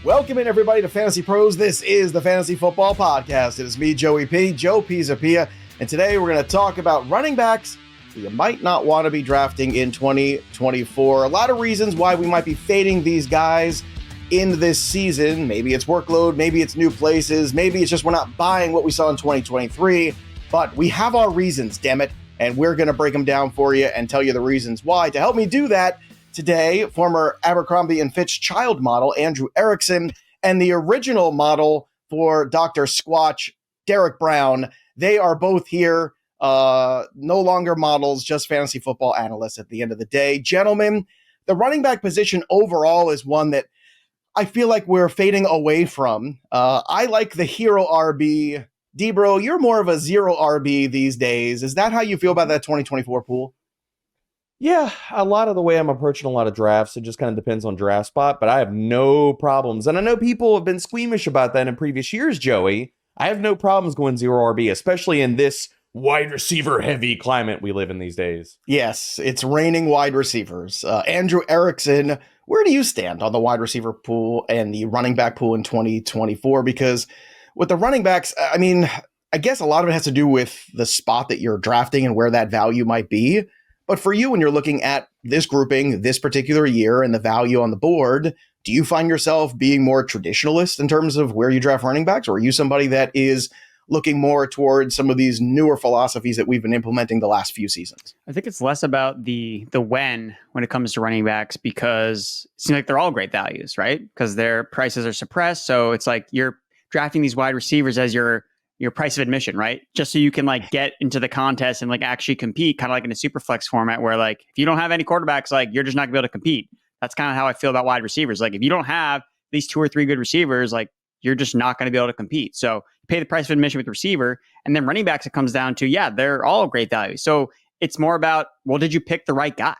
Welcome in, everybody, to Fantasy Pros. This is the Fantasy Football Podcast. It is me, Joey P, Joe Pisapia, and today we're going to talk about running backs that you might not want to be drafting in 2024. A lot of reasons why we might be fading these guys in this season. Maybe it's workload, maybe it's new places, maybe it's just we're not buying what we saw in 2023, but we have our reasons, damn it, and we're going to break them down for you and tell you the reasons why. To help me do that, today, former Abercrombie & Fitch child model Andrew Erickson and the original model for Dr. Squatch, Derek Brown. They are both here, no longer models, just fantasy football analysts at the end of the day. Gentlemen, the running back position overall is one that I feel like we're fading away from. I like the hero RB. D-Bro, you're more of a zero RB these days. Is that how you feel about that 2024 pool? Yeah, a lot of the way I'm approaching a lot of drafts, it just kind of depends on draft spot, but I have no problems. And I know people have been squeamish about that in previous years, Joey. I have no problems going zero RB, especially in this wide receiver heavy climate we live in these days. Yes, it's raining wide receivers. Andrew Erickson, where do you stand on the wide receiver pool and the running back pool in 2024? Because with the running backs, I mean, I guess a lot of it has to do with the spot that you're drafting and where that value might be. But for you, when you're looking at this grouping, this particular year, and the value on the board, do you find yourself being more traditionalist in terms of where you draft running backs? Or are you somebody that is looking more towards some of these newer philosophies that we've been implementing the last few seasons? I think it's less about the when it comes to running backs, because it seems like they're all great values, right? Because their prices are suppressed. So it's like you're drafting these wide receivers as your price of admission, right? Just so you can like get into the contest and like actually compete, kind of like in a super flex format where like if you don't have any quarterbacks, like you're just not gonna be able to compete. That's kind of how I feel about wide receivers. Like if you don't have these 2 or 3 good receivers, like you're just not going to be able to compete. So you pay the price of admission with the receiver, and then running backs, it comes down to, yeah, they're all great value. So it's more about, well, did you pick the right guy?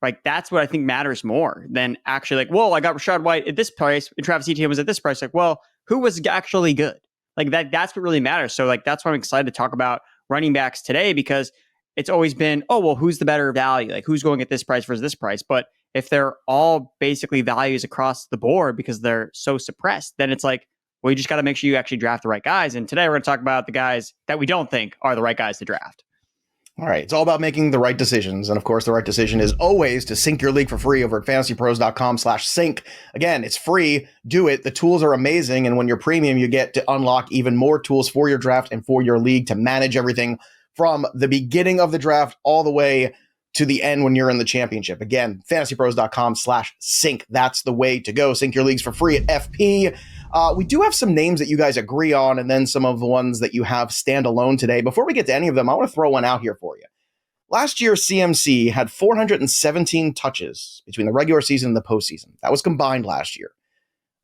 Like that's what I think matters more than actually like, well, I got Rachaad White at this price and Travis Etienne was at this price. Like, well, who was actually good? Like that's what really matters. So like, that's why I'm excited to talk about running backs today, because it's always been, oh, well, who's the better value? Like who's going at this price versus this price? But if they're all basically values across the board because they're so suppressed, then it's like, well, you just got to make sure you actually draft the right guys. And today we're going to talk about the guys that we don't think are the right guys to draft. All right. It's all about making the right decisions. And of course, the right decision is always to sync your league for free over at fantasypros.com/sync. Again, it's free. Do it. The tools are amazing. And when you're premium, you get to unlock even more tools for your draft and for your league to manage everything from the beginning of the draft all the way to the end when you're in the championship. Again, fantasypros.com/sync. That's the way to go. Sync your leagues for free at FP. We do have some names that you guys agree on, and then some of the ones that you have stand alone today. Before we get to any of them, I want to throw one out here for you. Last year, CMC had 417 touches between the regular season and the postseason. That was combined last year.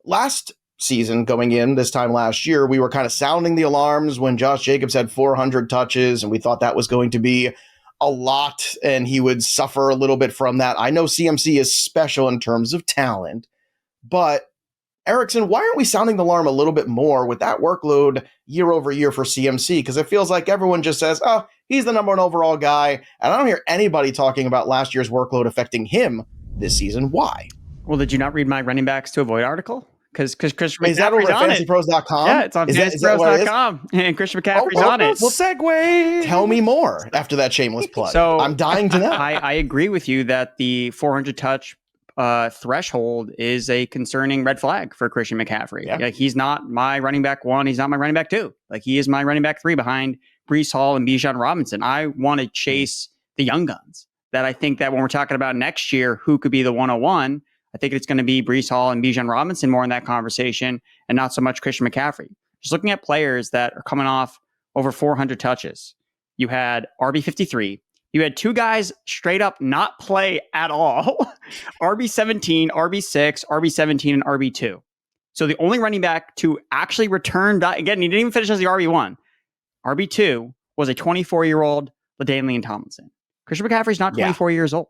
Last season, going in this time last year, we were kind of sounding the alarms when Josh Jacobs had 400 touches, and we thought that was going to be a lot, and he would suffer a little bit from that. I know CMC is special in terms of talent, but Erickson, why aren't we sounding the alarm a little bit more with that workload year over year for CMC? Because it feels like everyone just says, oh, he's the number 1 overall guy. And I don't hear anybody talking about last year's workload affecting him this season. Why? Well, did you not read my running backs to avoid article? Because Christian is that over at fantasypros.com? Yeah, it's on fantasypros.com. And Christian McCaffrey's on it. Well, segue. Tell me more after that shameless plug. So I'm dying to know. I agree with you that the 400 touch threshold is a concerning red flag for Christian McCaffrey. Yeah. Like he's not my running back 1. He's not my running back 2. Like he is my running back 3 behind Breece Hall and Bijan Robinson. I want to chase the young guns that I think that when we're talking about next year, who could be the 101, I think it's going to be Breece Hall and Bijan Robinson more in that conversation and not so much Christian McCaffrey. Just looking at players that are coming off over 400 touches. You had RB53. You had 2 guys straight up not play at all. RB17, RB6, RB17, and RB2. So the only running back to actually return, again, he didn't even finish as the RB1. RB2 was a 24-year-old LaDainian Tomlinson. Christian McCaffrey's not 24 years old.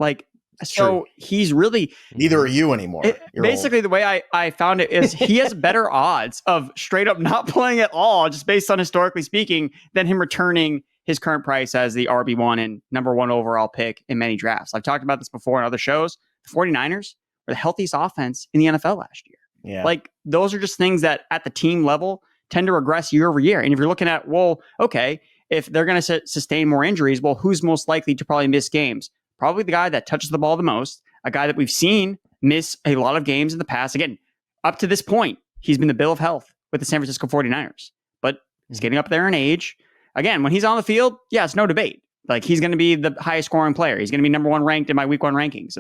Like, so he's really... Neither are you anymore. Basically, the way I found it is he has better odds of straight up not playing at all, just based on historically speaking, than him returning his current price as the RB1 and number 1 overall pick in many drafts. I've talked about this before in other shows. The 49ers were the healthiest offense in the NFL last year. Yeah. Like those are just things that at the team level tend to regress year over year. And if you're looking at, well, okay, if they're going to sustain more injuries, well, who's most likely to probably miss games? Probably the guy that touches the ball the most, a guy that we've seen miss a lot of games in the past. Again, up to this point, he's been the bill of health with the San Francisco 49ers, but he's getting up there in age. Again, when he's on the field, yeah, it's no debate. Like he's going to be the highest scoring player. He's going to be number 1 ranked in my week 1 rankings.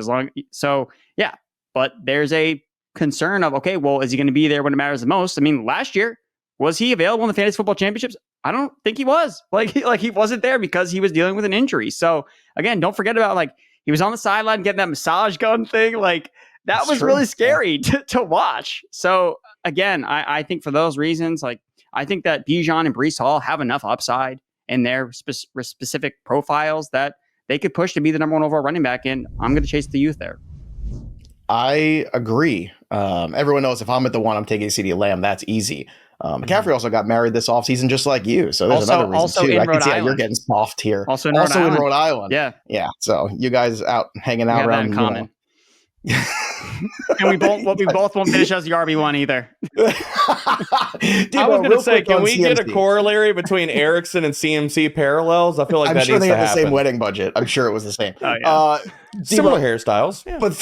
Yeah, but there's a concern of, okay, well, is he going to be there when it matters the most? I mean, last year, was he available in the fantasy football championships? I don't think he was. Like he wasn't there because he was dealing with an injury. So again, don't forget about like he was on the sideline getting that massage gun thing. Like that was really scary to watch. So again, I think for those reasons, like I think that Bijan and Breece Hall have enough upside in their specific profiles that they could push to be the number 1 overall running back. And I'm going to chase the youth there. I agree. Everyone knows if I'm at the 1, I'm taking CeeDee Lamb. That's easy. McCaffrey also got married this offseason just like you. So there's another reason too. I can see how you're getting soft here. Also in Rhode Island. Yeah. Yeah. So you guys out hanging out around in common. And we both won't finish as the RB1 either. I was going to say, can we get a corollary between Erickson and CMC parallels? I feel like that needs to happen. I'm sure they had the same wedding budget. I'm sure it was the same. Oh, yeah. Similar hairstyles. Yeah. But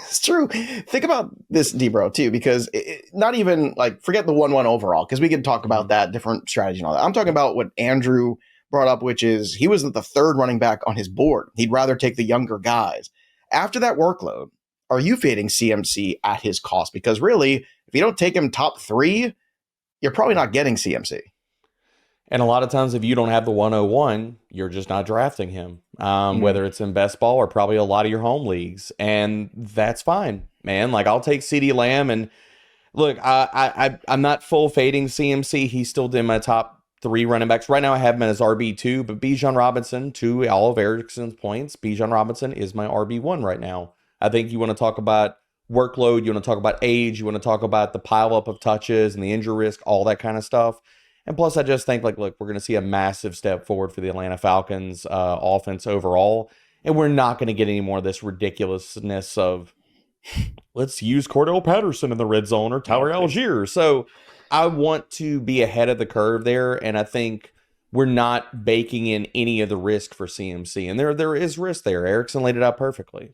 it's true. Think about this, D-Bro, too, because not even like forget the 1-1 overall, because we can talk about that, different strategy and all that. I'm talking about what Andrew brought up, which is he was the 3rd running back on his board. He'd rather take the younger guys. After that workload, are you fading CMC at his cost? Because really, if you don't take him top 3, you're probably not getting CMC. And a lot of times, if you don't have the 101, you're just not drafting him, whether it's in best ball or probably a lot of your home leagues. And that's fine, man. Like, I'll take CeeDee Lamb. And look, I'm not full fading CMC. He's still in my top 3 running backs. Right now, I have him as RB2, but Bijan Robinson, to all of Erickson's points, Bijan Robinson is my RB1 right now. I think you want to talk about workload, you want to talk about age, you want to talk about the pileup of touches and the injury risk, all that kind of stuff. And plus, I just think, like, look, we're going to see a massive step forward for the Atlanta Falcons offense overall. And we're not going to get any more of this ridiculousness of, let's use Cordell Patterson in the red zone or Tyler Algier. So I want to be ahead of the curve there. And I think we're not baking in any of the risk for CMC. And there is risk there. Erickson laid it out perfectly.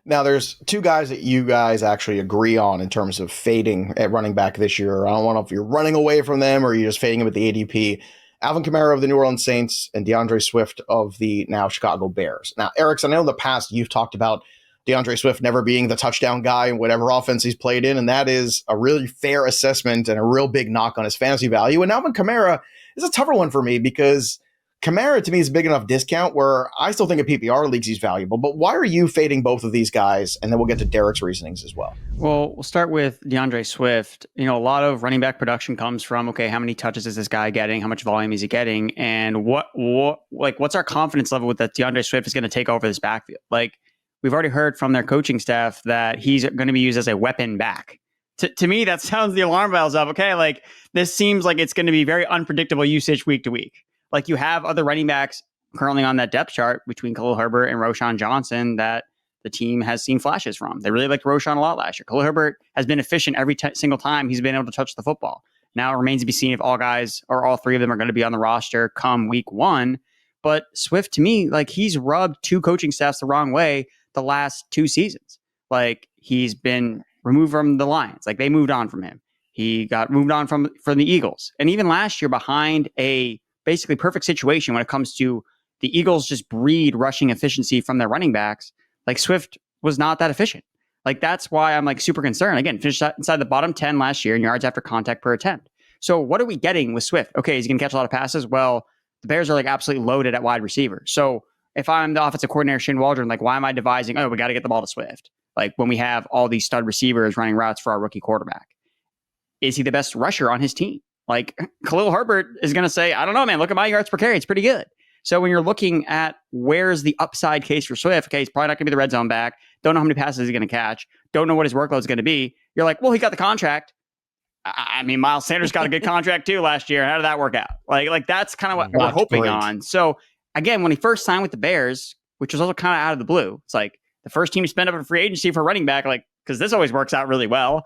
Now, there's 2 guys that you guys actually agree on in terms of fading at running back this year. I don't know if you're running away from them or you're just fading them at the ADP. Alvin Kamara of the New Orleans Saints and DeAndre Swift of the now Chicago Bears. Now, Erickson, I know in the past you've talked about DeAndre Swift never being the touchdown guy in whatever offense he's played in, and that is a really fair assessment and a real big knock on his fantasy value. And Alvin Kamara is a tougher one for me because Kamara, to me, is a big enough discount where I still think in PPR leagues he's valuable. But why are you fading both of these guys? And then we'll get to Derek's reasonings as well. Well, we'll start with DeAndre Swift. You know, a lot of running back production comes from, okay, how many touches is this guy getting? How much volume is he getting? And what's our confidence level with that DeAndre Swift is going to take over this backfield? Like, we've already heard from their coaching staff that he's going to be used as a weapon back. To me, that sounds the alarm bells up. Okay, like, this seems like it's going to be very unpredictable usage week to week. Like, you have other running backs currently on that depth chart between Khalil Herbert and Roschon Johnson that the team has seen flashes from. They really liked Roschon a lot last year. Khalil Herbert has been efficient every single time he's been able to touch the football. Now it remains to be seen if all 3 of them are going to be on the roster come week 1. But Swift, to me, like, he's rubbed 2 coaching staffs the wrong way the last 2 seasons. Like, he's been removed from the Lions. Like, they moved on from him. He got moved on from the Eagles. And even last year, behind a basically perfect situation when it comes to the Eagles just breed rushing efficiency from their running backs, like, Swift was not that efficient. Like, that's why I'm, like, super concerned. Again, finished inside the bottom 10 last year in yards after contact per attempt. So what are we getting with Swift? Okay, he's going to catch a lot of passes. Well, the Bears are, like, absolutely loaded at wide receiver. So if I'm the offensive coordinator, Shane Waldron, like, why am I devising, we got to get the ball to Swift? Like, when we have all these stud receivers running routes for our rookie quarterback. Is he the best rusher on his team? Like, Khalil Herbert is going to say, I don't know, man, look at my yards per carry. It's pretty good. So when you're looking at where's the upside case for Swift, okay, he's probably not going to be the red zone back. Don't know how many passes he's going to catch. Don't know what his workload is going to be. You're like, well, he got the contract. I mean, Miles Sanders got a good contract too last year. How did that work out? Like that's kind of what we're hoping on. So again, when he first signed with the Bears, which was also kind of out of the blue, it's like the first team to spend up in free agency for running back, like, because this always works out really well.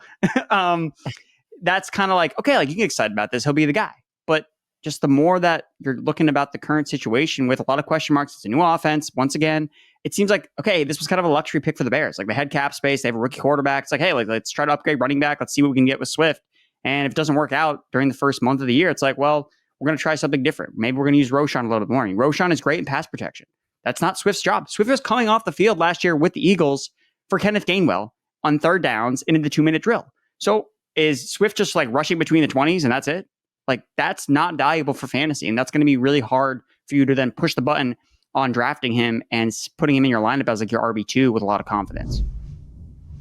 That's kind of like, okay, like you can get excited about this. He'll be the guy. But just the more that you're looking about the current situation with a lot of question marks, it's a new offense. Once again, it seems like, okay, this was kind of a luxury pick for the Bears. Like they had cap space. They have a rookie quarterback. It's like, hey, let's try to upgrade running back. Let's see what we can get with Swift. And if it doesn't work out during the first month of the year, it's like, well, we're going to try something different. Maybe we're going to use Roschon a little bit more. I mean, Roschon is great in pass protection. That's not Swift's job. Swift was coming off the field last year with the Eagles for Kenneth Gainwell on third downs into the 2-minute drill. So is Swift just like rushing between the 20s and that's it? Like that's not valuable for fantasy. And that's going to be really hard for you to then push the button on drafting him and putting him in your lineup as like your RB2 with a lot of confidence.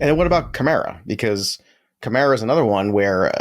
And what about Kamara? Because Kamara is another one where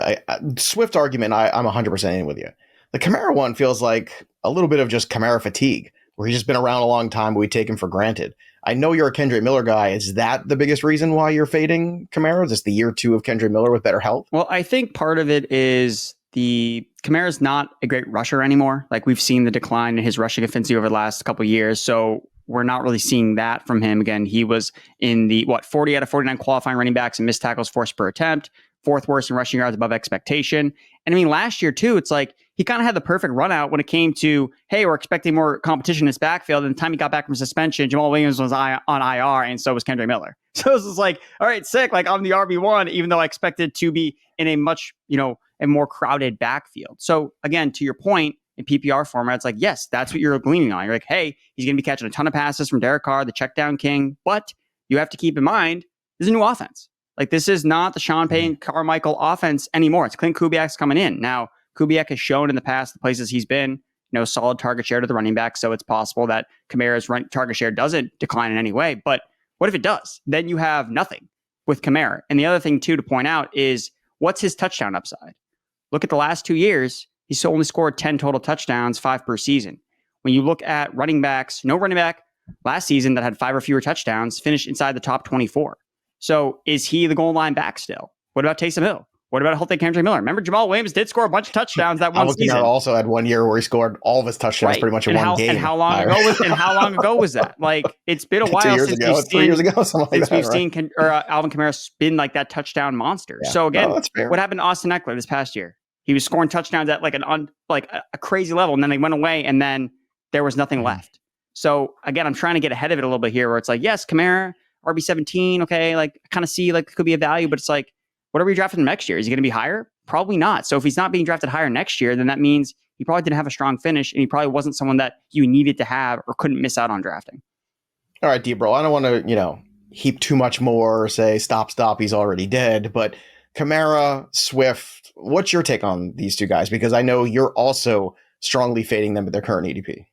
Swift argument, I'm 100% in with you. The Kamara one feels like a little bit of just Kamara fatigue, where he's just been around a long time, but we take him for granted. I know you're a Kendrick Miller guy. Is that the biggest reason why you're fading Kamara? Is this the year 2 of Kendrick Miller with better health? Well, I think part of it is Kamara's not a great rusher anymore. Like we've seen the decline in his rushing efficiency over the last couple of years. So we're not really seeing that from him. Again, he was in the 40 out of 49 qualifying running backs and missed tackles forced per attempt, 4th worst in rushing yards above expectation. And I mean, last year too, it's like he kind of had the perfect run out when it came to, hey, we're expecting more competition in his backfield. And the time he got back from suspension, Jamal Williams was on IR, and so was Kendrick Miller. So it was just like, all right, sick. Like I'm the RB1, even though I expected to be in a much, a more crowded backfield. So again, to your point, in PPR format, it's like, yes, that's what you're gleaning on. You're like, hey, he's going to be catching a ton of passes from Derek Carr, the check down king. But you have to keep in mind, this is a new offense. Like this is not the Sean Payton, Carmichael offense anymore. It's Clint Kubiak's coming in. Now, Kubiak has shown in the past, the places he's been, solid target share to the running back. So it's possible that Kamara's target share doesn't decline in any way. But what if it does? Then you have nothing with Kamara. And the other thing too to point out is what's his touchdown upside? Look at the last 2 years. He's only scored 10 total touchdowns, 5 per season. When you look at running backs, no running back last season that had 5 or fewer touchdowns finished inside the top 24. So is he the goal line back still? What about Taysom Hill? What about a healthy Kendrick Miller? Remember, Jamal Williams did score a bunch of touchdowns that one Alvin season. Kamara also had 1 year where he scored all of his touchdowns pretty much in one game. And how long ago was that? Like, it's been a while 2 years ago, 3 years ago, something like that. We've seen Alvin Kamara spin like that touchdown monster. Yeah. So again, what happened to Austin Ekeler this past year? He was scoring touchdowns at like a crazy level, and then they went away, and then there was nothing left. So again, I'm trying to get ahead of it a little bit here, where it's like, yes, Kamara, RB17, okay, like I kind of see like it could be a value, but it's like, what are we drafting next year? Is he going to be higher? Probably not. So if he's not being drafted higher next year, then that means he probably didn't have a strong finish, and he probably wasn't someone that you needed to have or couldn't miss out on drafting. All right, D-Bro, I don't want to, heap too much more or say, stop, he's already dead, but Kamara, Swift, what's your take on these two guys? Because I know you're also strongly fading them at their current ADP.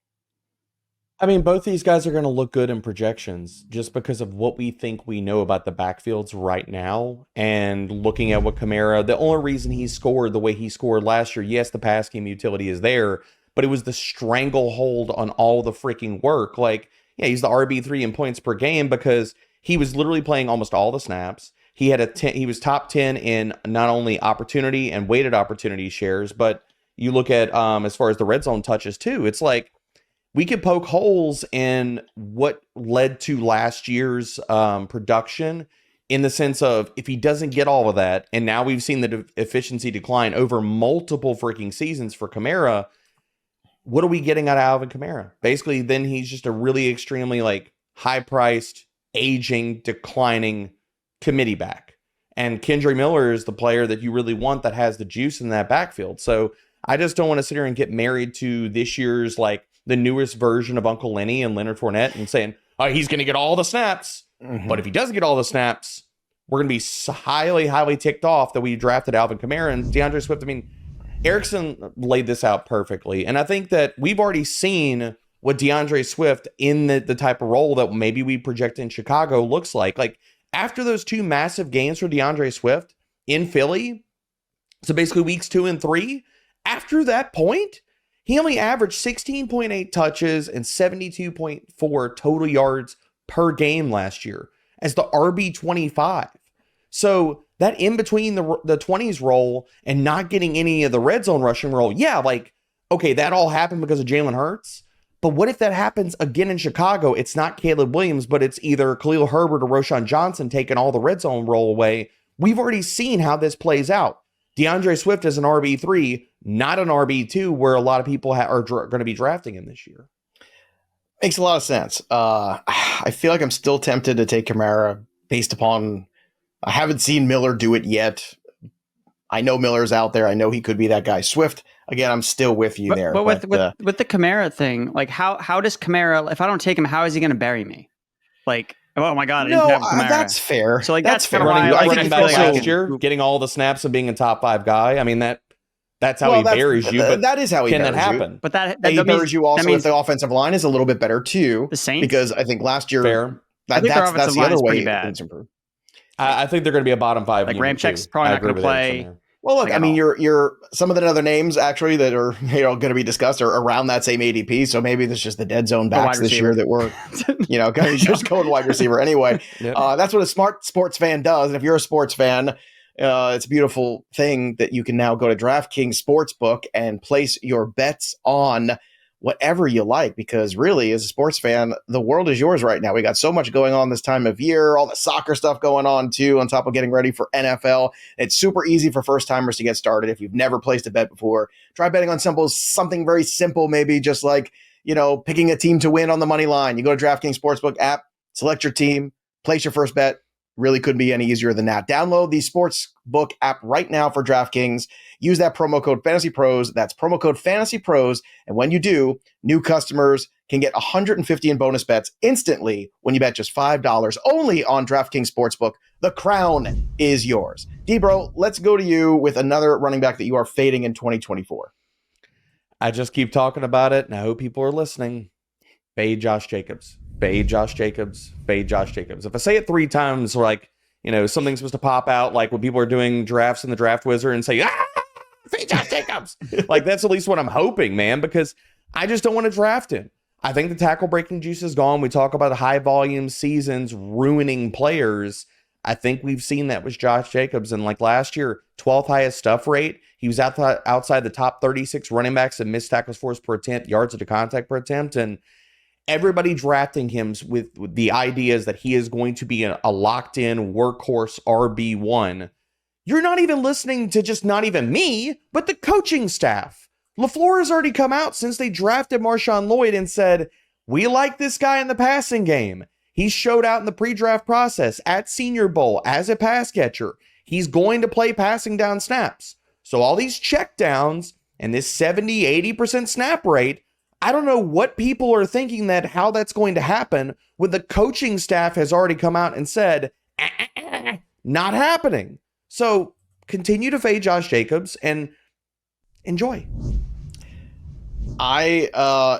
I mean, both these guys are going to look good in projections just because of what we think we know about the backfields right now. And looking at what Kamara, the only reason he scored the way he scored last year, yes, the pass game utility is there, but it was the stranglehold on all the freaking work. Like, yeah, he's the RB3 in points per game because he was literally playing almost all the snaps. He had he was top 10 in not only opportunity and weighted opportunity shares, but you look at as far as the red zone touches too. It's like we could poke holes in what led to last year's production in the sense of if he doesn't get all of that, and now we've seen the efficiency decline over multiple freaking seasons for Kamara. What are we getting out of Alvin Kamara? Basically, then he's just a really extremely like high-priced, aging, declining committee back. And Kendrick Miller is the player that you really want that has the juice in that backfield. So I just don't want to sit here and get married to this year's like the newest version of Uncle Lenny and Leonard Fournette and saying, oh, he's going to get all the snaps. Mm-hmm. But if he doesn't get all the snaps, we're going to be highly, highly ticked off that we drafted Alvin Kamara and DeAndre Swift. I mean, Erickson laid this out perfectly. And I think that we've already seen what DeAndre Swift in the type of role that maybe we project in Chicago looks like. Like after those 2 massive games for DeAndre Swift in Philly, so basically weeks 2 and 3, after that point, he only averaged 16.8 touches and 72.4 total yards per game last year as the RB25. So that in between the 20s role and not getting any of the red zone rushing role, yeah, like, okay, that all happened because of Jalen Hurts. But what if that happens again in Chicago? It's not Caleb Williams, but it's either Khalil Herbert or Roshan Johnson taking all the red zone roll away. We've already seen how this plays out. DeAndre Swift is an RB3, not an RB2, where a lot of people are going to be drafting him this year. Makes a lot of sense. I feel like I'm still tempted to take Kamara based upon I haven't seen Miller do it yet. I know Miller's out there. I know he could be that guy. Swift, again, I'm still with you there. But with the Kamara thing, like how does Kamara, if I don't take him, how is he going to bury me? Like, oh my God, I didn't have Kamara. That's fair. So like that's fair. Running back last year, getting all the snaps and being a top 5 guy. I mean, that's how he buries you. But that is how he can buries that happen? You. But that he buries you also if the offensive line is a little bit better too. The Saints, because I think last year that's the other way things improve. I think they're going to be a bottom 5. Like Ramchek's probably not going to play. Well, look, I mean, you're some of the other names actually that are going to be discussed are around that same ADP. So maybe there's just the dead zone backs this year that we're just going wide receiver anyway. Yep. That's what a smart sports fan does. And if you're a sports fan, it's a beautiful thing that you can now go to DraftKings Sportsbook and place your bets on whatever you like, because really, as a sports fan, the world is yours right now. We got so much going on this time of year, all the soccer stuff going on too, on top of getting ready for NFL. It's super easy for first timers to get started. If you've never placed a bet before, try betting on something very simple, maybe just like, picking a team to win on the money line. You go to DraftKings Sportsbook app, select your team, place your first bet. Really couldn't be any easier than that. Download the Sportsbook app right now for DraftKings. Use that promo code FantasyPros. That's promo code FantasyPros. And when you do, new customers can get 150 in bonus bets instantly when you bet just $5 only on DraftKings Sportsbook. The crown is yours. D-Bro, let's go to you with another running back that you are fading in 2024. I just keep talking about it, and I hope people are listening. Fade Josh Jacobs. Fade Josh Jacobs. Fade Josh Jacobs. If I say it 3 times, something's supposed to pop out, like when people are doing drafts in the Draft Wizard and say, fade Josh Jacobs. That's at least what I'm hoping, man, because I just don't want to draft him. I think the tackle breaking juice is gone. We talk about the high volume seasons ruining players. I think we've seen that with Josh Jacobs. And like last year, 12th highest stuff rate. He was outside the top 36 running backs in missed tackles forced per attempt, yards to contact per attempt. And everybody drafting him with the ideas that he is going to be a locked-in workhorse RB1. You're not even listening to just not even me, but the coaching staff. LaFleur has already come out since they drafted Marshawn Lloyd and said, we like this guy in the passing game. He showed out in the pre-draft process at Senior Bowl as a pass catcher. He's going to play passing down snaps. So all these check downs and this 70, 80% snap rate, I don't know what people are thinking how that's going to happen when the coaching staff has already come out and said, not happening. So continue to fade Josh Jacobs and enjoy. I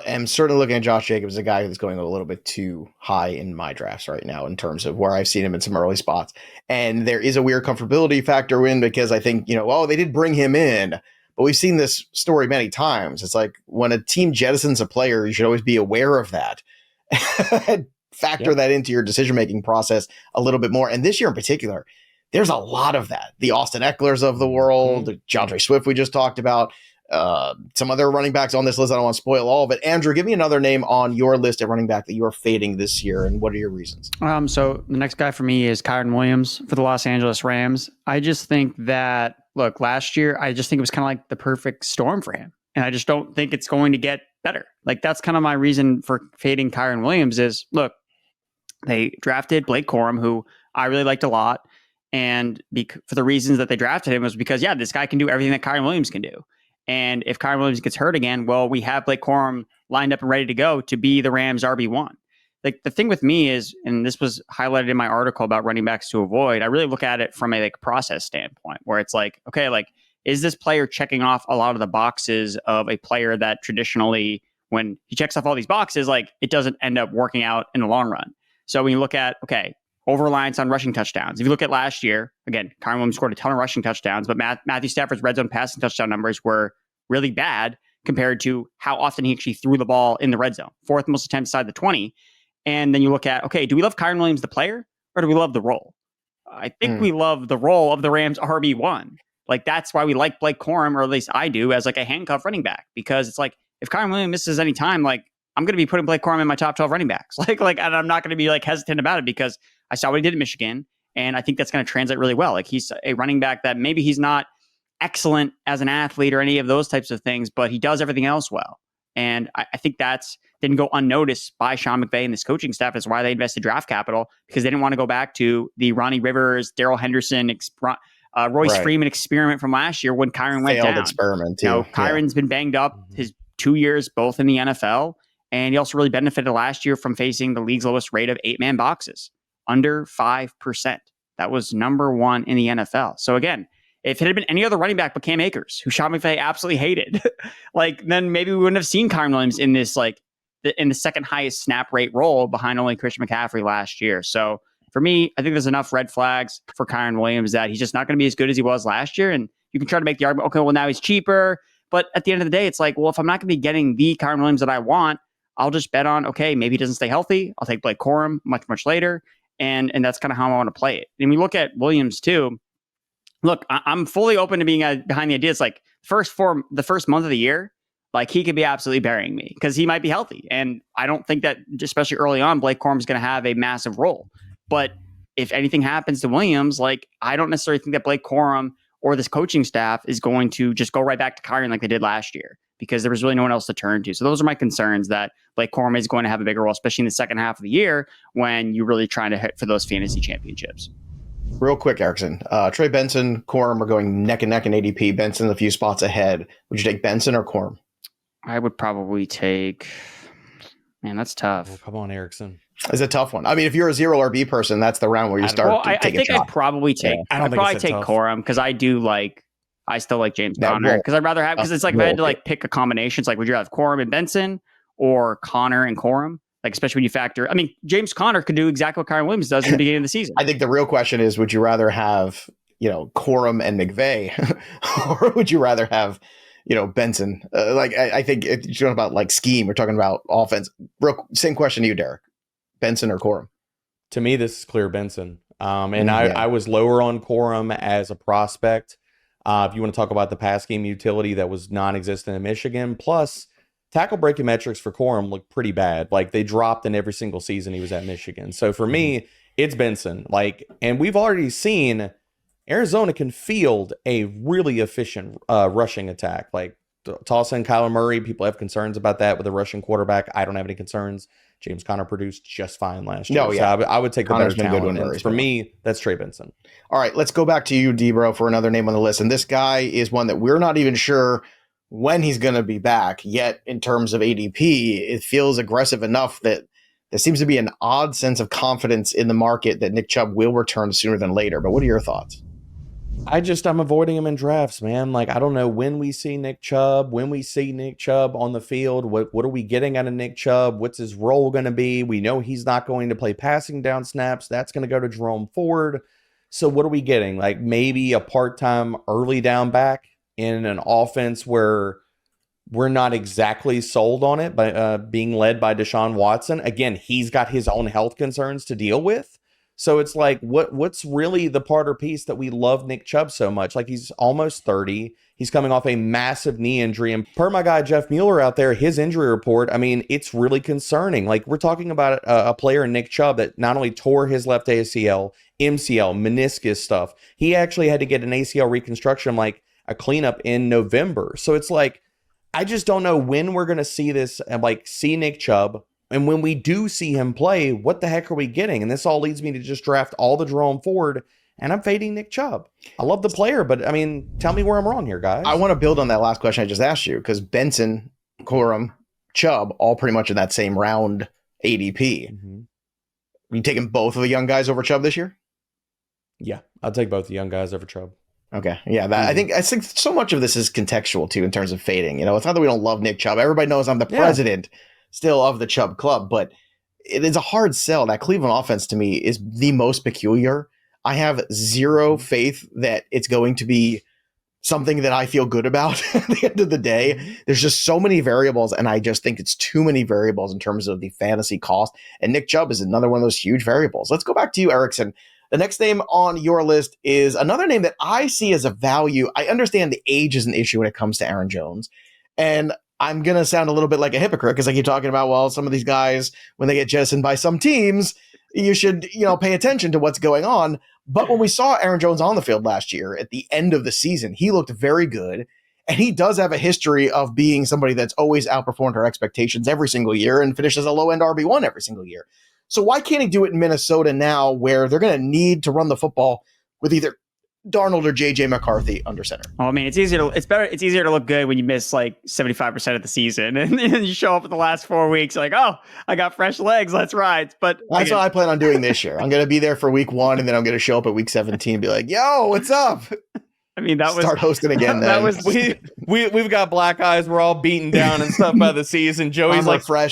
am certainly looking at Josh Jacobs as a guy who's going a little bit too high in my drafts right now in terms of where I've seen him in some early spots. And there is a weird comfortability factor in because I think, they did bring him in. But we've seen this story many times. It's like when a team jettisons a player, you should always be aware of that. Factor that into your decision-making process a little bit more. And this year in particular, there's a lot of that. The Austin Ekelers of the world, the DeAndre Swift we just talked about, some other running backs on this list. I don't want to spoil all of it. Andrew, give me another name on your list at running back that you are fading this year, and what are your reasons? So the next guy for me is Kyren Williams for the Los Angeles Rams. I just think that, look, last year, I just think it was kind of like the perfect storm for him. And I just don't think it's going to get better. Like, that's kind of my reason for fading Kyren Williams is, look, they drafted Blake Corum, who I really liked a lot. And for the reasons that they drafted him was because, this guy can do everything that Kyren Williams can do. And if Kyren Williams gets hurt again, well, we have Blake Corum lined up and ready to go to be the Rams RB1. Like, the thing with me is, and this was highlighted in my article about running backs to avoid, I really look at it from a process standpoint where it's like, okay, is this player checking off a lot of the boxes of a player that traditionally, when he checks off all these boxes, it doesn't end up working out in the long run. So when you look at, over-reliance on rushing touchdowns. If you look at last year, again, Kyren Williams scored a ton of rushing touchdowns, but Matthew Stafford's red zone passing touchdown numbers were really bad compared to how often he actually threw the ball in the red zone. 4th most attempts inside the 20. And then you look at, do we love Kyren Williams, the player, or do we love the role? I think we love the role of the Rams RB1. That's why we like Blake Corum, or at least I do, as a handcuff running back, because it's if Kyren Williams misses any time, I'm going to be putting Blake Corum in my top 12 running backs. And I'm not going to be like hesitant about it because I saw what he did at Michigan. And I think that's going to translate really well. Like he's a running back that maybe he's not excellent as an athlete or any of those types of things, but he does everything else well. And I think that's didn't go unnoticed by Sean McVay and this coaching staff. That's why they invested draft capital, because they didn't want to go back to the Ronnie Rivers, Darrell Henderson, Royce Freeman experiment from last year when Kyren went down. Experiment too. Kyren's been banged up his 2 years, both in the NFL. And he also really benefited last year from facing the league's lowest rate of 8-man boxes, under 5%. That was number 1 in the NFL. So again, if it had been any other running back but Cam Akers, who Sean McVay absolutely hated, then maybe we wouldn't have seen Kyren Williams in this, in the second highest snap rate role behind only Christian McCaffrey last year. So for me, I think there's enough red flags for Kyren Williams that he's just not going to be as good as he was last year. And you can try to make the argument, okay, well, now he's cheaper. But at the end of the day, it's like, well, if I'm not going to be getting the Kyren Williams that I want, I'll just bet on, okay, maybe he doesn't stay healthy. I'll take Blake Corum much later. And that's kind of how I want to play it. And we look at Williams too. Look, I'm fully open to being behind the idea. It's like the first month of the year, like he could be absolutely burying me because he might be healthy. And I don't think that, especially early on, Blake Corum is going to have a massive role. But if anything happens to Williams, I don't necessarily think that Blake Corum or this coaching staff is going to just go right back to Kyren like they did last year, because there was really no one else to turn to. So those are my concerns, that Blake Corum is going to have a bigger role, especially in the second half of the year when you're really trying to hit for those fantasy championships. Real quick, Erickson. Trey Benson, Corum are going neck and neck in ADP. Benson a few spots ahead. Would you take Benson or Corum? I would probably take... Man, that's tough. Oh, come on, Erickson. It's a tough one. I mean, if you're a zero RB person, that's the round where you start to take a shot. I'd probably take... Yeah. I'd probably take Corum because I still like James Conner, because I'd rather have... Because it's like if I had to pick a combination, it's like, would you have Corum and Benson or Conner and Corum? Especially when you factor... I mean, James Conner could do exactly what Kyren Williams does in the beginning of the season. I think the real question is, would you rather have, Corum and McVay, or would you rather have, Benson? I think if you're talking about scheme, we're talking about offense. Same question to you, Derek. Benson or Corum? To me, this is clear Benson. I was lower on Corum as a prospect. If you want to talk about the pass game utility that was non-existent in Michigan, plus tackle breaking metrics for Corum look pretty bad. They dropped in every single season he was at Michigan. So for me, it's Benson. And we've already seen Arizona can field a really efficient rushing attack. Toss in Kyler Murray. People have concerns about that with a rushing quarterback. I don't have any concerns. James Conner produced just fine last year. So I would take Connor's the better talent. Good for me, that's Trey Benson. All right, let's go back to you, Debro, for another name on the list. And this guy is one that we're not even sure when he's going to be back yet. In terms of ADP, it feels aggressive enough that there seems to be an odd sense of confidence in the market that Nick Chubb will return sooner than later. But what are your thoughts? I'm avoiding him in drafts, man. I don't know when we see Nick Chubb on the field. What are we getting out of Nick Chubb? What's his role going to be? We know he's not going to play passing down snaps. That's going to go to Jerome Ford. So what are we getting? Maybe a part-time early down back in an offense where we're not exactly sold on it, but being led by Deshaun Watson. Again, he's got his own health concerns to deal with. So it's what's really the part or piece that we love Nick Chubb so much? He's almost 30. He's coming off a massive knee injury. And per my guy, Jeff Mueller out there, his injury report, it's really concerning. We're talking about a player in Nick Chubb that not only tore his left ACL, MCL, meniscus stuff. He actually had to get an ACL reconstruction, a cleanup in November. So it's I just don't know when we're going to see this and see Nick Chubb. And when we do see him play, what the heck are we getting? And this all leads me to just draft all the Jerome Ford, and I'm fading Nick Chubb. I love the player, but tell me where I'm wrong here, guys. I want to build on that last question I just asked you, because Benson, Corum, Chubb, all pretty much in that same round ADP. Mm-hmm. You taking both of the young guys over Chubb this year? Yeah, I'll take both the young guys over Chubb. Okay. Yeah, I think so much of this is contextual too in terms of fading. It's not that we don't love Nick Chubb. Everybody knows I'm the president still of the Chubb club, but it is a hard sell. That Cleveland offense to me is the most peculiar. I have zero faith that it's going to be something that I feel good about at the end of the day. There's just so many variables, and I just think it's too many variables in terms of the fantasy cost. And Nick Chubb is another one of those huge variables. Let's go back to you, Erickson. The next name on your list is another name that I see as a value. I understand the age is an issue when it comes to Aaron Jones. And I'm going to sound a little bit like a hypocrite because I keep talking about, well, some of these guys, when they get jettisoned by some teams, you should, pay attention to what's going on. But when we saw Aaron Jones on the field last year at the end of the season, he looked very good. And he does have a history of being somebody that's always outperformed our expectations every single year and finishes a low-end RB1 every single year. So why can't he do it in Minnesota now where they're going to need to run the football with either Darnold or JJ McCarthy under center? Well, I mean, it's easier to look good when you miss like 75% of the season and you show up in the last 4 weeks like, oh, I got fresh legs, let's ride. But that's what I plan on doing this year. I'm going to be there for week 1 and then I'm going to show up at week 17 and be like, yo, what's up? I mean, start hosting again. That was we've got black eyes. We're all beaten down and stuff by the season. Joey's like fresh.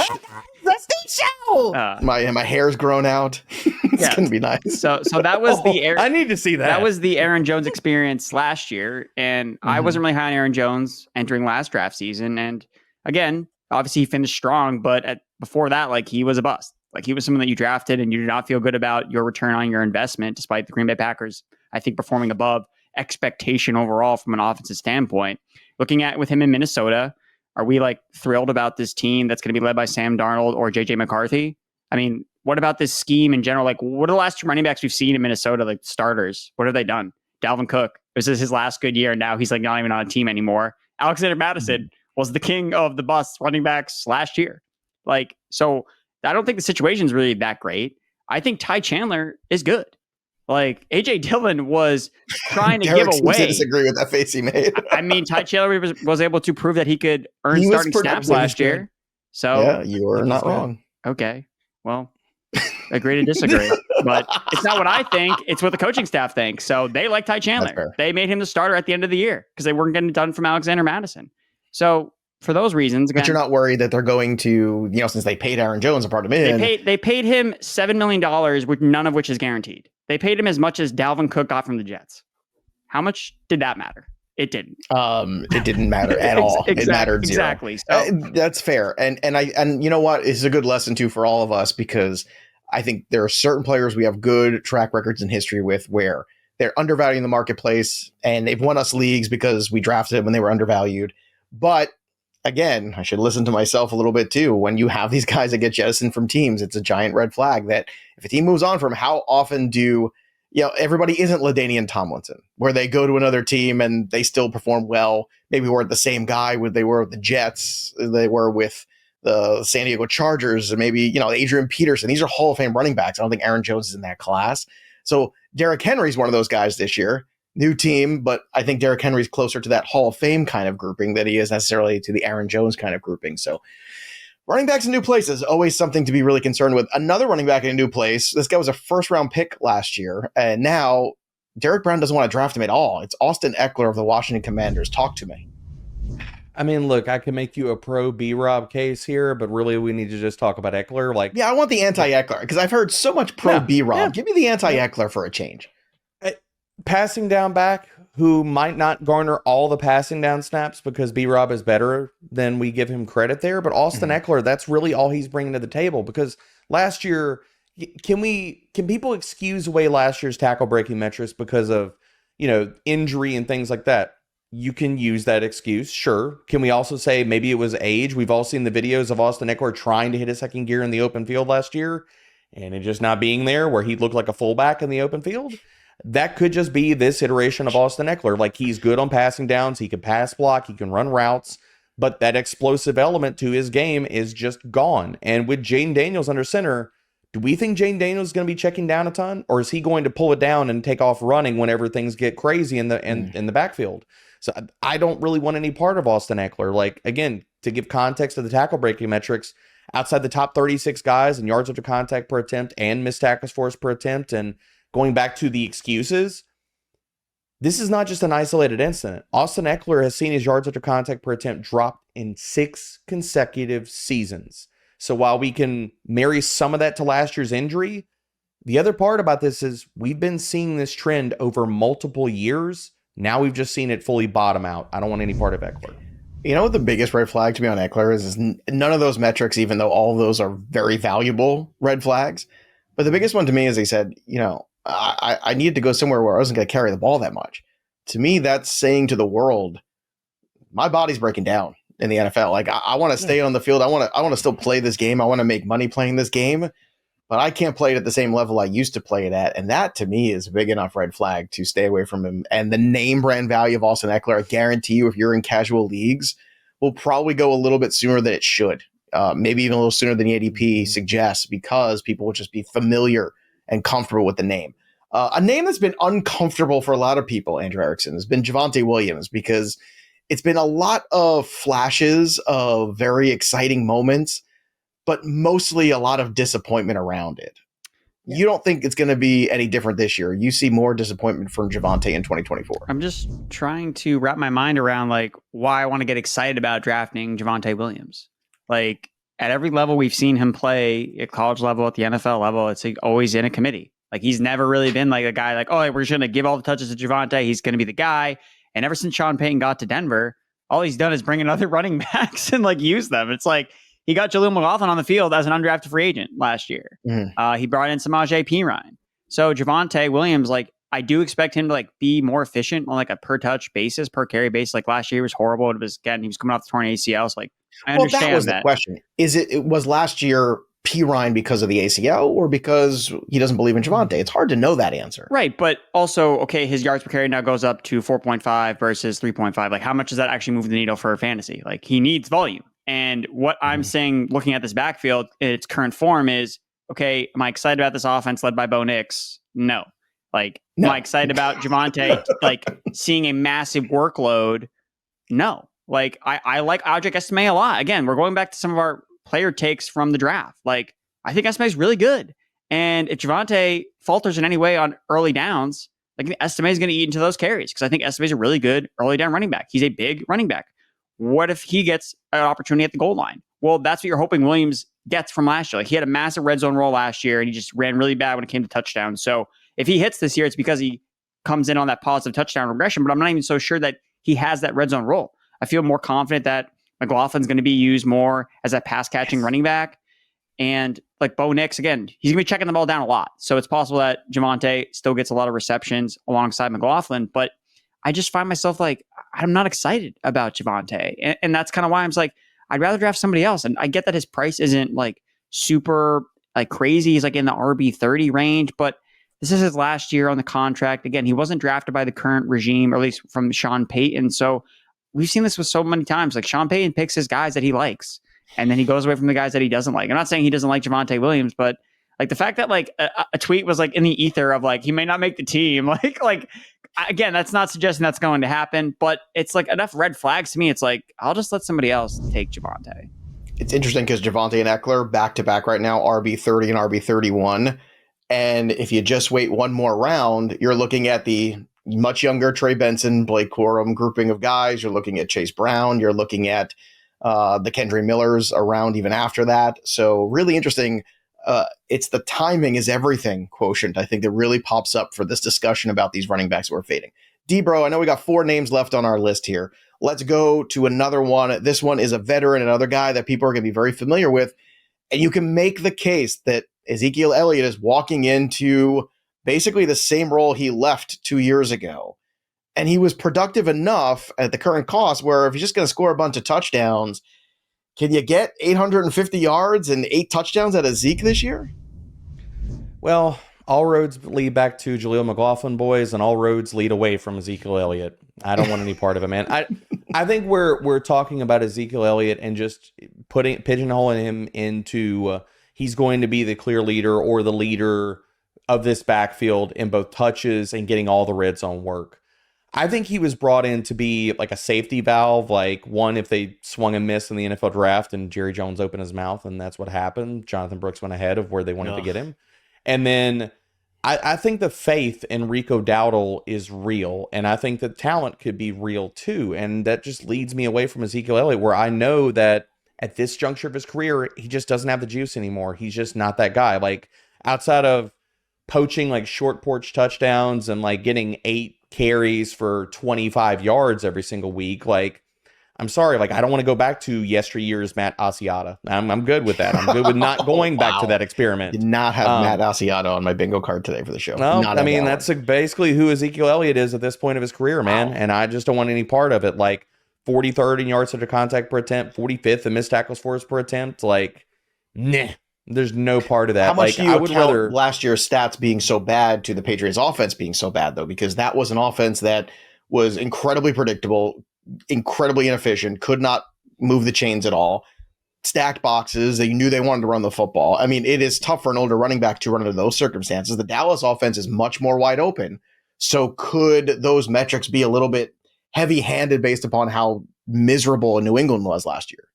Let's do show. My hair's grown out. It's gonna be nice. So that was I need to see that. That was the Aaron Jones experience last year, and I wasn't really high on Aaron Jones entering last draft season. And again, obviously he finished strong, but before that, like he was a bust. Like he was someone that you drafted, and you did not feel good about your return on your investment, despite the Green Bay Packers, I think, performing above expectation overall from an offensive standpoint. Looking at with him in Minnesota, are we like thrilled about this team that's going to be led by Sam Darnold or JJ McCarthy? I mean, what about this scheme in general? Like, what are the last 2 running backs we've seen in Minnesota, like starters? What have they done? Dalvin Cook, this is his last good year. Now he's like not even on a team anymore. Alexander Mattison was the king of the bust running backs last year. Like, so I don't think the situation's really that great. I think Ty Chandler is good. Like AJ Dillon was trying to give away. I disagree with that face he made. I mean, Ty Chandler was able to prove that he could earn starting snaps last year. So yeah, you were not wrong. Okay, well, agree to disagree, but it's not what I think. It's what the coaching staff thinks. So they like Ty Chandler. They made him the starter at the end of the year because they weren't getting it done from Alexander Mattison. So for those reasons, again, but you're not worried that they're going to, since they paid Aaron Jones a part of it. They paid him $7 million, with none of which is guaranteed. They paid him as much as Dalvin Cook got from the Jets. How much did that matter? It didn't. It didn't matter at all. It mattered zero. Exactly. So. That's fair. And you know what? It's a good lesson too for all of us, because I think there are certain players we have good track records in history with where they're undervalued in the marketplace and they've won us leagues because we drafted them when they were undervalued. But again, I should listen to myself a little bit too. When you have these guys that get jettisoned from teams, it's a giant red flag that if a team moves on from, how often do, everybody isn't LaDainian Tomlinson, where they go to another team and they still perform well. Maybe weren't the same guy they were with the Jets, they were with the San Diego Chargers, and maybe, Adrian Peterson. These are Hall of Fame running backs. I don't think Aaron Jones is in that class. So Derrick Henry's one of those guys this year. New team, but I think Derrick Henry's closer to that Hall of Fame kind of grouping than he is necessarily to the Aaron Jones kind of grouping. So running backs in new places, always something to be really concerned with. Another running back in a new place. This guy was a first-round pick last year, and now Derek Brown doesn't want to draft him at all. It's Austin Ekeler of the Washington Commanders. Talk to me. I mean, look, I can make you a pro B-Rob case here, but really we need to just talk about Ekeler. Yeah, I want the anti-Ekeler because I've heard so much pro B-Rob. Yeah. Give me the anti-Ekeler for a change. Passing down back who might not garner all the passing down snaps because B-Rob is better than we give him credit there. But Austin Ekeler, that's really all he's bringing to the table, because last year, can people excuse away last year's tackle breaking metrics because of, injury and things like that? You can use that excuse. Sure. Can we also say maybe it was age? We've all seen the videos of Austin Ekeler trying to hit a second gear in the open field last year and it just not being there, where he looked like a fullback in the open field. That could just be this iteration of Austin Ekeler. Like, he's good on passing downs. He can pass block. He can run routes. But that explosive element to his game is just gone. And with Jaden Daniels under center, do we think Jaden Daniels is going to be checking down a ton? Or is he going to pull it down and take off running whenever things get crazy in the backfield? So I don't really want any part of Austin Ekeler. Like, again, to give context to the tackle breaking metrics, outside the top 36 guys in yards after contact per attempt and missed tackles forced per attempt, and going back to the excuses, this is not just an isolated incident. Austin Ekeler has seen his yards after contact per attempt drop in 6 consecutive seasons. So while we can marry some of that to last year's injury, the other part about this is we've been seeing this trend over multiple years. Now we've just seen it fully bottom out. I don't want any part of Ekeler. You know what the biggest red flag to me on Ekeler is none of those metrics, even though all of those are very valuable red flags. But the biggest one to me is he said, I needed to go somewhere where I wasn't going to carry the ball that much. To me, that's saying to the world, my body's breaking down. in the NFL. Like I want to stay on the field. I want to still play this game. I want to make money playing this game, but I can't play it at the same level I used to play it at. And that to me is a big enough red flag to stay away from him. And the name brand value of Austin Ekeler, I guarantee you, if you're in casual leagues, will probably go a little bit sooner than it should. Maybe even a little sooner than the ADP suggests, because people will just be familiar and comfortable with the name. A name that's been uncomfortable for a lot of people, Andrew Erickson, has been Javonte Williams, because it's been a lot of flashes of very exciting moments, but mostly a lot of disappointment around it. Yeah. You don't think it's going to be any different this year? You see more disappointment from Javonte in 2024. I'm just trying to wrap my mind around like why I want to get excited about drafting Javonte Williams. Like at every level we've seen him play, at college level, at the NFL level, it's like always in a committee. Like he's never really been like a guy like, oh, we're just going to give all the touches to Javonte. He's going to be the guy. And ever since Sean Payton got to Denver, all he's done is bring in other running backs and like use them. It's like he got Jaleel McLaughlin on the field as an undrafted free agent last year. He brought in Samaje Perine. So Javonte Williams, like I do expect him to like be more efficient on like a per touch basis, per carry basis. Like last year was horrible. It was again, he was coming off the torn ACL. So like I understand that was the question. It was last year Perine because of the ACL or because he doesn't believe in Javonte? It's hard to know that answer. Right. But also, okay, his yards per carry now goes up to 4.5 versus 3.5. Like how much does that actually move the needle for fantasy? Like he needs volume. And what I'm saying, looking at this backfield, its current form is, okay, am I excited about this offense led by Bo Nix? No. Like, am I excited about Javonte like seeing a massive workload? No. Like, I like Audric Estime a lot. Again, we're going back to some of our player takes from the draft. Like, I think Estime is really good. And if Javonte falters in any way on early downs, like Estime is going to eat into those carries because I think Estime is a really good early down running back. He's a big running back. What if he gets an opportunity at the goal line? Well, that's what you're hoping Williams gets from last year. Like he had a massive red zone role last year and he just ran really bad when it came to touchdowns. So if he hits this year, it's because he comes in on that positive touchdown regression, but I'm not even so sure that he has that red zone role. I feel more confident that McLaughlin's going to be used more as a pass catching running back. And like Bo Nix, again, he's going to be checking the ball down a lot. So it's possible that Javonte still gets a lot of receptions alongside McLaughlin, but I just find myself like, I'm not excited about Javonte. And that's kind of why I'm like, I'd rather draft somebody else. And I get that his price isn't like super like crazy. He's like in the RB30 range, but this is his last year on the contract. Again, he wasn't drafted by the current regime, or at least from Sean Payton. So we've seen this with so many times. Like Sean Payton picks his guys that he likes, and then he goes away from the guys that he doesn't like. I'm not saying he doesn't like Javonte Williams, but like the fact that like a tweet was like in the ether of like, he may not make the team. Like again, that's not suggesting that's going to happen, but it's like enough red flags to me. It's like, I'll just let somebody else take Javonte. It's interesting because Javonte and Ekeler back to back right now, RB30 and RB31. And if you just wait one more round, you're looking at the much younger Trey Benson, Blake Corum grouping of guys. You're looking at Chase Brown. You're looking at the Kendre Millers around even after that. So really interesting. It's the timing is everything quotient, I think, that really pops up for this discussion about these running backs we're fading. D-Bro, I know we got 4 names left on our list here. Let's go to another one. This one is a veteran, another guy that people are going to be very familiar with. And you can make the case that Ezekiel Elliott is walking into basically the same role he left 2 years ago. And he was productive enough at the current cost where if he's just going to score a bunch of touchdowns, can you get 850 yards and 8 touchdowns out of Zeke this year? Well, all roads lead back to Jaleel McLaughlin, boys, and all roads lead away from Ezekiel Elliott. I don't want any part of it, man. I think we're talking about Ezekiel Elliott and just pigeonholing him into he's going to be the clear leader or the leader of this backfield in both touches and getting all the red zone work. I think he was brought in to be like a safety valve, like one if they swung and missed in the NFL draft and Jerry Jones opened his mouth and that's what happened. Jonathan Brooks went ahead of where they wanted to get him. And then I think the faith in Rico Dowdle is real, and I think the talent could be real too. And that just leads me away from Ezekiel Elliott, where I know that at this juncture of his career, he just doesn't have the juice anymore. He's just not that guy. Like outside of poaching like short porch touchdowns and like getting 8 carries for 25 yards every single week, like I'm sorry, like I don't want to go back to yesteryear's Matt Asiata. I'm good with that. I'm good with not going back to that experiment. Did not have Matt Asiata on my bingo card today for the show. No, I mean that's basically who Ezekiel Elliott is at this point of his career, man. Wow. And I just don't want any part of it. Like 43rd in yards after contact per attempt, 45th in missed tackles for us per attempt. Like, nah, there's no part of that. How much like, do you I would account rather last year's stats being so bad to the Patriots offense being so bad, though? Because that was an offense that was incredibly predictable, incredibly inefficient, could not move the chains at all, stacked boxes. They knew they wanted to run the football. I mean, it is tough for an older running back to run under those circumstances. The Dallas offense is much more wide open. So could those metrics be a little bit heavy-handed based upon how miserable New England was last year?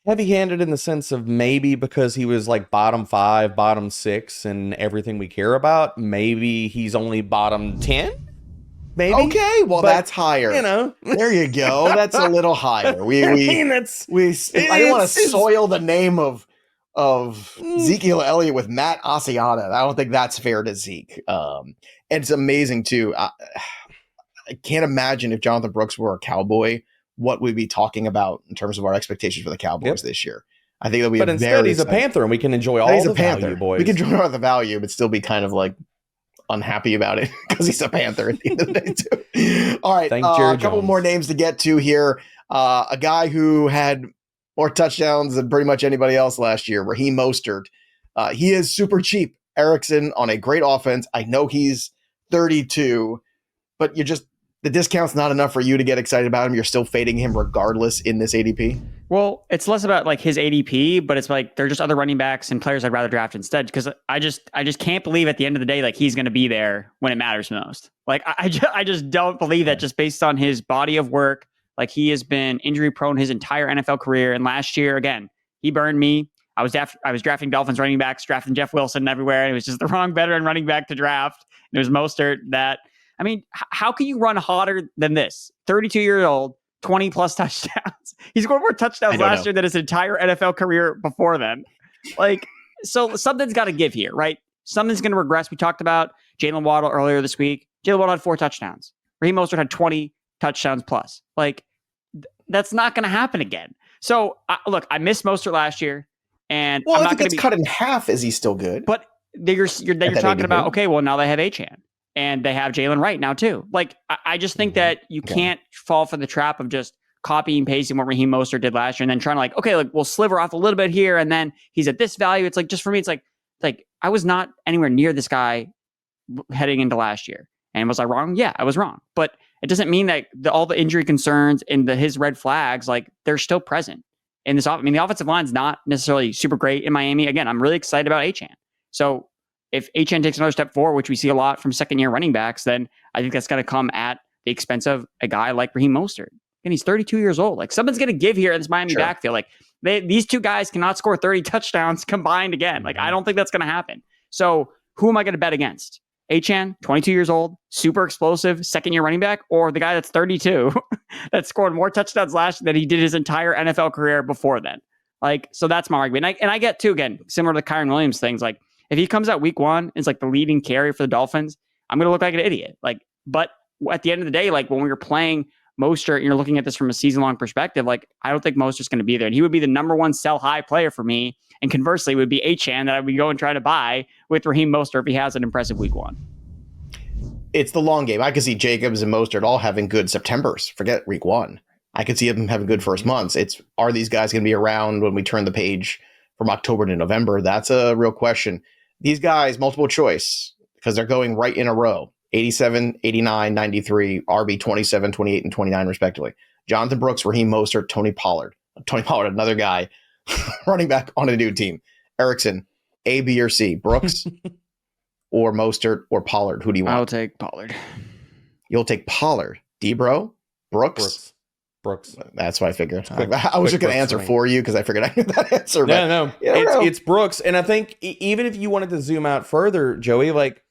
heavy-handed in the sense of maybe because he was like bottom 5, bottom 6 and everything we care about. Maybe he's only bottom 10. Maybe. Okay, well, But, that's higher. You know, There you go. That's a little higher. I didn't want to soil the name of Ezekiel Elliott with Matt Asiata. I don't think that's fair to Zeke. And it's amazing too. I can't imagine if Jonathan Brooks were a Cowboy, what we'd be talking about in terms of our expectations for the Cowboys this year. I think that we. But instead, he's a Panther, and we can enjoy all the value, boys. We can enjoy all the value, but still be kind of like unhappy about it because he's a Panther at the end of the day too. All right, a couple more names to get to here. A guy who had more touchdowns than pretty much anybody else last year, Raheem Mostert. He is super cheap. Erickson on a great offense. I know he's 32, but the discount's not enough for you to get excited about him. You're still fading him regardless in this ADP. Well, it's less about like his ADP, but it's like they're just other running backs and players I'd rather draft instead. Because I just can't believe at the end of the day, like he's going to be there when it matters most. Like I just don't believe that just based on his body of work. Like he has been injury prone his entire NFL career. And last year, again, he burned me. I was drafting Dolphins running backs, drafting Jeff Wilson everywhere. And it was just the wrong veteran running back to draft. And it was Mostert that, I mean, how can you run hotter than this? 32 years old, 20 plus touchdowns. He scored more touchdowns last year than his entire NFL career before then. Like, so something's got to give here, right? Something's going to regress. We talked about Jalen Waddle earlier this week. Jalen Waddle had 4 touchdowns. Raheem Mostert had 20 touchdowns plus. Like, that's not going to happen again. So, look, I missed Mostert last year. And well, if it gets cut in half, is he still good? But you're talking about, okay, well, now they have Achane. And they have Jalen Wright now, too. Like, I just think that you can't fall for the trap of just copying and pasting what Raheem Mostert did last year and then trying to like, okay, like we'll sliver off a little bit here and then he's at this value. It's like, just for me, it's like I was not anywhere near this guy heading into last year. And was I wrong? Yeah, I was wrong. But it doesn't mean that all the injury concerns and his red flags, like they're still present in this. I mean, the offensive line's not necessarily super great in Miami. Again, I'm really excited about Achane. So if Achane takes another step forward, which we see a lot from second-year running backs, then I think that's going to come at the expense of a guy like Raheem Mostert. And he's 32 years old. Like, something's going to give here in this Miami backfield. Like, these two guys cannot score 30 touchdowns combined again. Like, I don't think that's going to happen. So who am I going to bet against? Achane, 22 years old, super explosive, second-year running back, or the guy that's 32 that scored more touchdowns last year than he did his entire NFL career before then? Like, so that's my argument. And I get, too, again, similar to Kyren Williams things, like, if he comes out week 1 and is like the leading carry for the Dolphins, I'm going to look like an idiot. Like, but at the end of the day, like when we were playing Mostert, and you're looking at this from a season-long perspective, like I don't think Mostert's going to be there. And he would be the number 1 sell-high player for me. And conversely, it would be Achane that I would go and try to buy with Raheem Mostert if he has an impressive week 1. It's the long game. I could see Jacobs and Mostert all having good Septembers. Forget week 1. I could see them having good first months. Are these guys going to be around when we turn the page from October to November? That's a real question. These guys, multiple choice, because they're going right in a row. 87, 89, 93, RB 27, 28, and 29, respectively. Jonathan Brooks, Raheem Mostert, Tony Pollard. Tony Pollard, another guy running back on a new team. Erickson, A, B, or C. Brooks or Mostert or Pollard. Who do you want? I'll take Pollard. You'll take Pollard. D-Bro? Brooks? That's what I figured. I was just going to answer for you because I figured I knew that answer. No. It's Brooks. And I think even if you wanted to zoom out further, Joey, like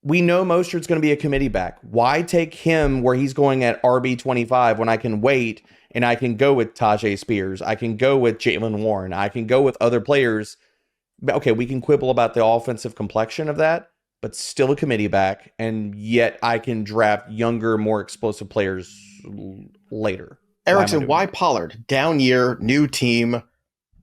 we know Mostert's going to be a committee back. Why take him where he's going at RB 25 when I can wait and I can go with Tajay Spears? I can go with Jaylen Warren. I can go with other players. Okay, we can quibble about the offensive complexion of that, but still a committee back. And yet I can draft younger, more explosive players later. Erickson, why Pollard? Down year, new team,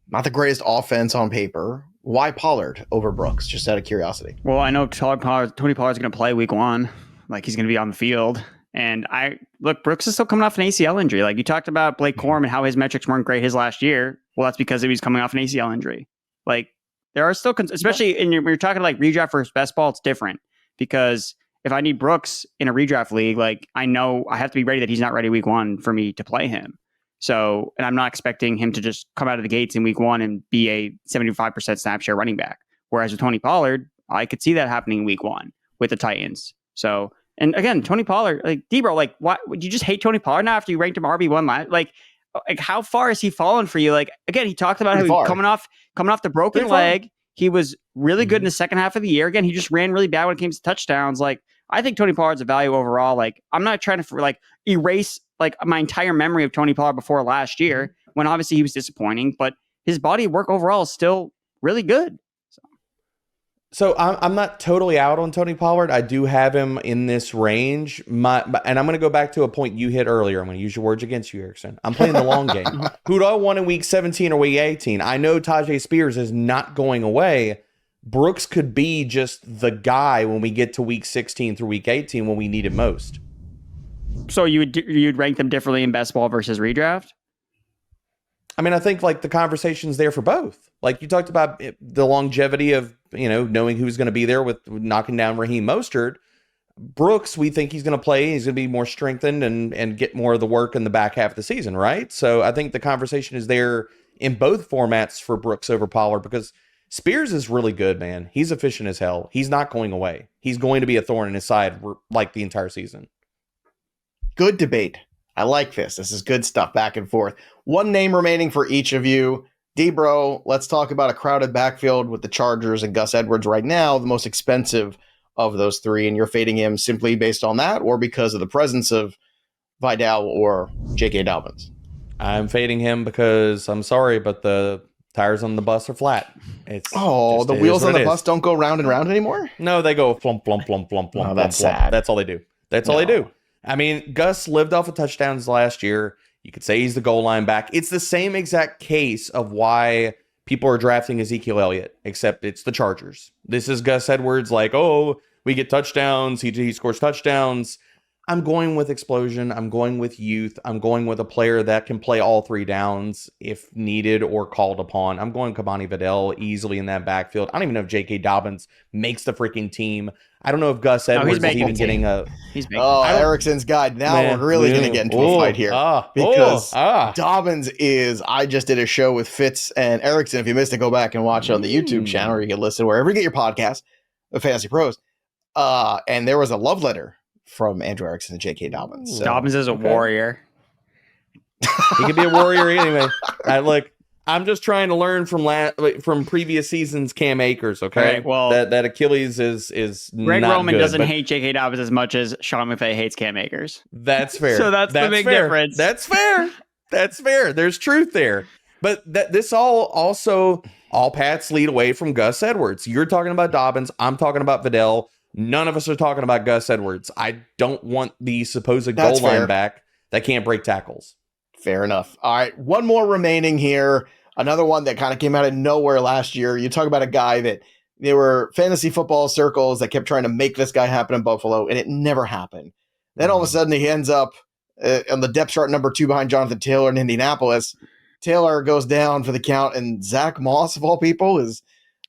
not the greatest offense on paper. Why Pollard over Brooks? Just out of curiosity. Well, I know Tony Pollard's going to play week 1. Like, he's going to be on the field. And Brooks is still coming off an ACL injury. Like you talked about Blake Corum and how his metrics weren't great his last year. Well, that's because he was coming off an ACL injury. Like there are still, especially when you're talking like redraft versus best ball, it's different because if I need Brooks in a redraft league, like I know I have to be ready that he's not ready week 1 for me to play him. So, and I'm not expecting him to just come out of the gates in week 1 and be a 75% snap share running back. Whereas with Tony Pollard, I could see that happening in week 1 with the Titans. So, and again, Tony Pollard, like Debro, like why would you just hate Tony Pollard now after you ranked him RB1 last? Like how far has he fallen for you? Like again, he talked about how he was coming off the broken leg. He was really good in the second half of the year. Again, he just ran really bad when it came to touchdowns. Like I think Tony Pollard's a value overall. Like I'm not trying to like erase like my entire memory of Tony Pollard before last year when obviously he was disappointing, but his body of work overall is still really good. So I'm not totally out on Tony Pollard. I do have him in this range. And I'm going to go back to a point you hit earlier. I'm going to use your words against you, Erickson. I'm playing the long game. Who do I want in week 17 or week 18? I know Tajay Spears is not going away. Brooks could be just the guy when we get to week 16 through week 18 when we need it most. So you'd rank them differently in best ball versus redraft? I mean, I think like the conversation's there for both. Like you talked about the longevity of, knowing who's going to be there with knocking down Raheem Mostert. Brooks, we think he's going to play. He's going to be more strengthened and get more of the work in the back half of the season, right? So I think the conversation is there in both formats for Brooks over Pollard because Spears is really good, man. He's efficient as hell. He's not going away. He's going to be a thorn in his side like the entire season. Good debate. I like this. This is good stuff back and forth. One name remaining for each of you. Debro, let's talk about a crowded backfield with the Chargers and Gus Edwards right now, the most expensive of those three, and you're fading him simply based on that or because of the presence of Vidal or J.K. Dobbins? I'm fading him because I'm sorry, but the tires on the bus are flat. The wheels on the bus don't go round and round anymore? No, they go plump, plump, plump, plump, plump. Oh, that's plump. sad. That's all they do. All they do. I mean, Gus lived off of touchdowns last year. You could say he's the goal line back. It's the same exact case of why people are drafting Ezekiel Elliott, except it's the Chargers. This is Gus Edwards like, oh, we get touchdowns. He scores touchdowns. I'm going with explosion. I'm going with youth. I'm going with a player that can play all three downs if needed or called upon. I'm going Kamani Vidal easily in that backfield. I don't even know if J.K. Dobbins makes the freaking team. I don't know if Gus Edwards is even getting a... Erickson's guide. Now we're really going to get into a fight here. Because Dobbins is... I just did a show with Fitz and Erickson. If you missed it, go back and watch it on the YouTube channel, or you can listen wherever you get your podcast of Fantasy Pros. And there was a love letter from Andrew Erickson and J.K. Dobbins. So. Dobbins is a warrior. He could be a warrior anyway. I'm just trying to learn from previous seasons Cam Akers, okay? Right, well, that Achilles is Greg not Roman good, doesn't hate J.K. Dobbins as much as Sean McVay hates Cam Akers. That's fair. So that's the big difference. That's fair. That's fair. There's truth there. But this all paths lead away from Gus Edwards. You're talking about Dobbins. I'm talking about Vidal. None of us are talking about Gus Edwards. I don't want the supposed goal line back that can't break tackles. Fair enough. All right, one more remaining here. Another one that kind of came out of nowhere last year. You talk about a guy that there were fantasy football circles that kept trying to make this guy happen in Buffalo, and it never happened. Then all of a sudden he ends up on the depth chart number 2 behind Jonathan Taylor in Indianapolis. Taylor goes down for the count, and Zack Moss, of all people, is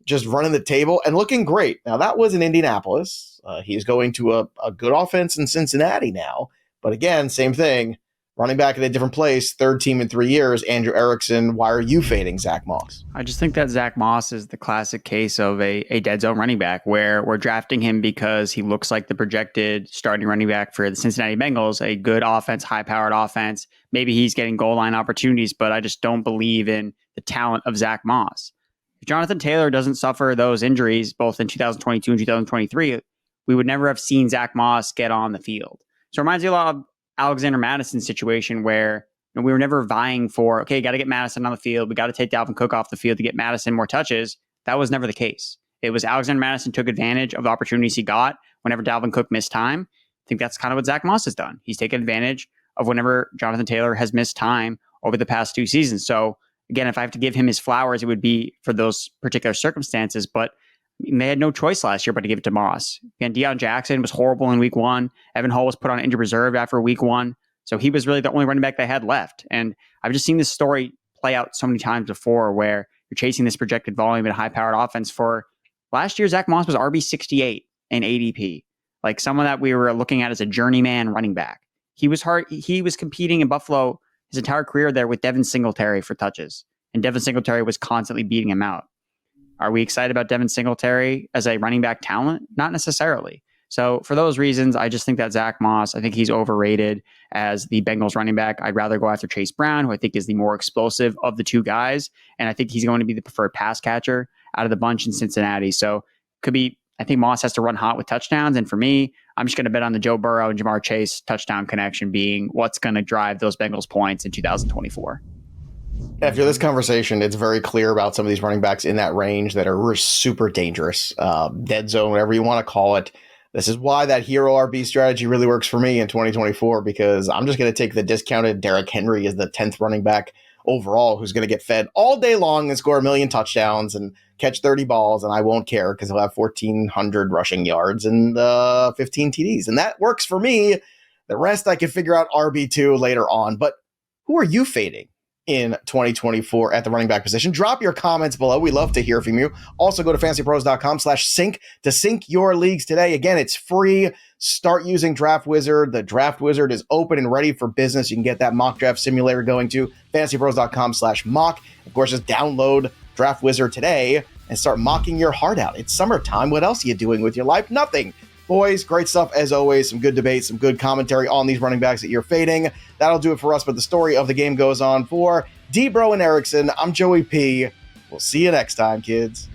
just running the table and looking great. Now, that was in Indianapolis. He's going to a good offense in Cincinnati now. But again, same thing. Running back in a different place, third team in 3 years. Andrew Erickson, why are you fading Zack Moss? I just think that Zack Moss is the classic case of a dead zone running back where we're drafting him because he looks like the projected starting running back for the Cincinnati Bengals, a good offense, high-powered offense. Maybe he's getting goal line opportunities, but I just don't believe in the talent of Zack Moss. If Jonathan Taylor doesn't suffer those injuries, both in 2022 and 2023, we would never have seen Zack Moss get on the field. So it reminds me a lot of Alexander Madison's situation where we were never vying for, okay, got to get Madison on the field. We got to take Dalvin Cook off the field to get Madison more touches. That was never the case. It was Alexander Madison took advantage of the opportunities he got whenever Dalvin Cook missed time. I think that's kind of what Zack Moss has done. He's taken advantage of whenever Jonathan Taylor has missed time over the past 2 seasons. So again, if I have to give him his flowers, it would be for those particular circumstances. But they had no choice last year but to give it to Moss. And Deion Jackson was horrible in week 1. Evan Hull was put on injured reserve after week 1. So he was really the only running back they had left. And I've just seen this story play out so many times before where you're chasing this projected volume and high-powered offense. For last year, Zack Moss was RB68 in ADP. Like someone that we were looking at as a journeyman running back. He was competing in Buffalo his entire career there with Devin Singletary for touches. And Devin Singletary was constantly beating him out. Are we excited about Devin Singletary as a running back talent? Not necessarily. So for those reasons, I just think that Zack Moss, I think he's overrated as the Bengals running back. I'd rather go after Chase Brown, who I think is the more explosive of the two guys. And I think he's going to be the preferred pass catcher out of the bunch in Cincinnati. So I think Moss has to run hot with touchdowns. And for me, I'm just going to bet on the Joe Burrow and Jamar Chase touchdown connection being what's going to drive those Bengals points in 2024. After this conversation, it's very clear about some of these running backs in that range that are super dangerous. Dead zone, whatever you want to call it. This is why that hero RB strategy really works for me in 2024, because I'm just going to take the discounted Derrick Henry as the 10th running back overall, who's going to get fed all day long and score 1 million touchdowns and catch 30 balls, and I won't care because he'll have 1,400 rushing yards and 15 TDs. And that works for me. The rest I can figure out RB2 later on. But who are you fading in 2024 at the running back position? Drop your comments below. We love to hear from you. Also, go to fantasypros.com/sync to sync your leagues today. Again, it's free. Start using Draft Wizard. The Draft Wizard is open and ready for business. You can get that mock draft simulator going to fantasypros.com/mock. Of course, just download Draft Wizard today and start mocking your heart out. It's summertime. What else are you doing with your life? Nothing. Boys, great stuff as always. Some good debate, some good commentary on these running backs that you're fading. That'll do it for us, but the story of the game goes on for D-Bro and Erickson. I'm Joey P. We'll see you next time, kids.